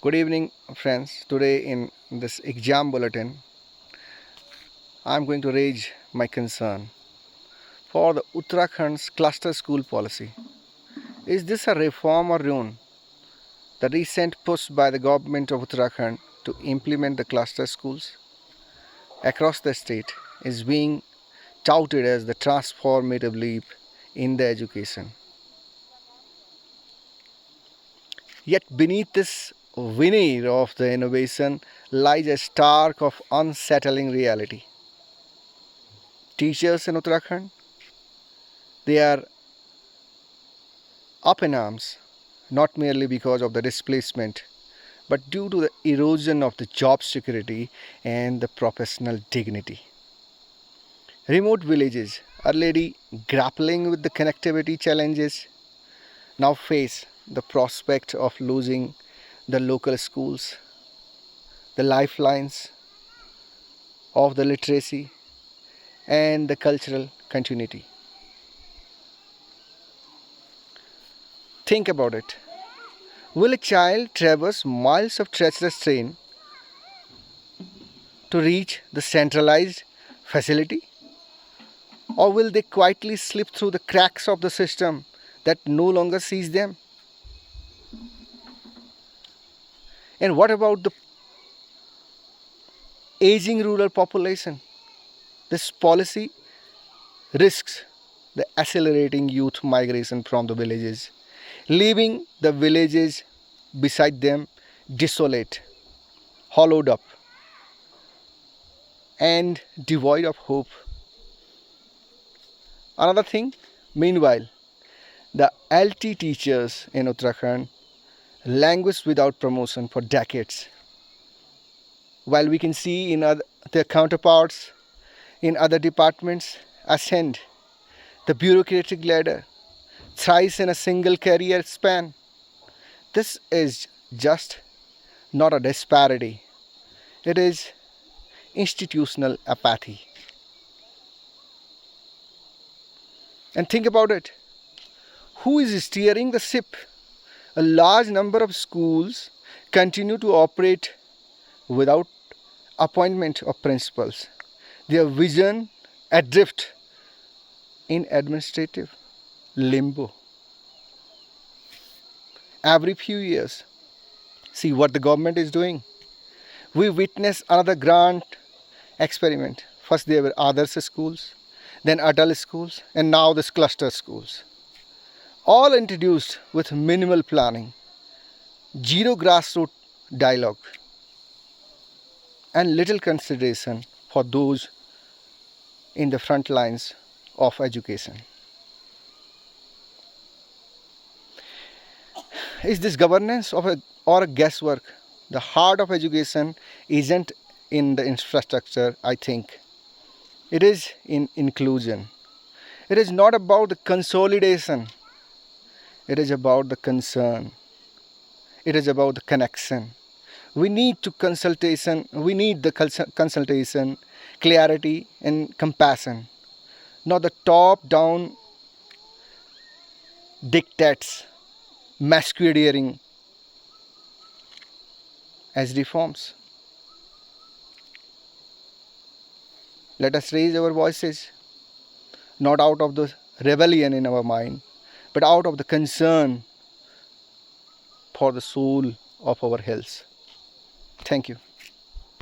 Good evening, friends. Today, in this exam bulletin, I'm going to raise my concern for the Uttarakhand's cluster school policy. Is this a reform or ruin? The recent push by the government of Uttarakhand to implement the cluster schools across the state is being touted as the transformative leap in the education. Yet beneath this veneer of the innovation lies a stark of unsettling reality. Teachers in Uttarakhand, they are up in arms, not merely because of the displacement, but due to the erosion of the job security and the professional dignity. Remote villages, already grappling with the connectivity challenges, now face the prospect of losing the local schools, the lifelines of the literacy, and the cultural continuity. Think about it. Will a child traverse miles of treacherous terrain to reach the centralized facility? Or will they quietly slip through the cracks of the system that no longer sees them? And what about the aging rural population? This policy risks the accelerating youth migration from the villages, leaving the villages beside them desolate, hollowed up, and devoid of hope. Another thing, meanwhile, the LT teachers in Uttarakhand languish without promotion for decades, while we can see in their counterparts in other departments ascend the bureaucratic ladder thrice in a single career span. This is just not a disparity, it is institutional apathy. And think about it, who is steering the ship? A large number of schools continue to operate without appointment of principals, their vision adrift in administrative limbo. Every few years, see what the government is doing. We witness another grand experiment. First there were Adarsh schools, then adult schools, and now this cluster schools. All introduced with minimal planning, zero grassroots dialogue, and little consideration for those in the front lines of education. Is this governance or a guesswork? The heart of education isn't in the infrastructure, I think. It is in inclusion. It is not about the consolidation. It is about the concern. It is about the connection. We need the consultation, clarity and compassion, not the top-down dictates masquerading as reforms. Let us raise our voices, not out of the rebellion in our mind, but out of the concern for the soul of our health. Thank you.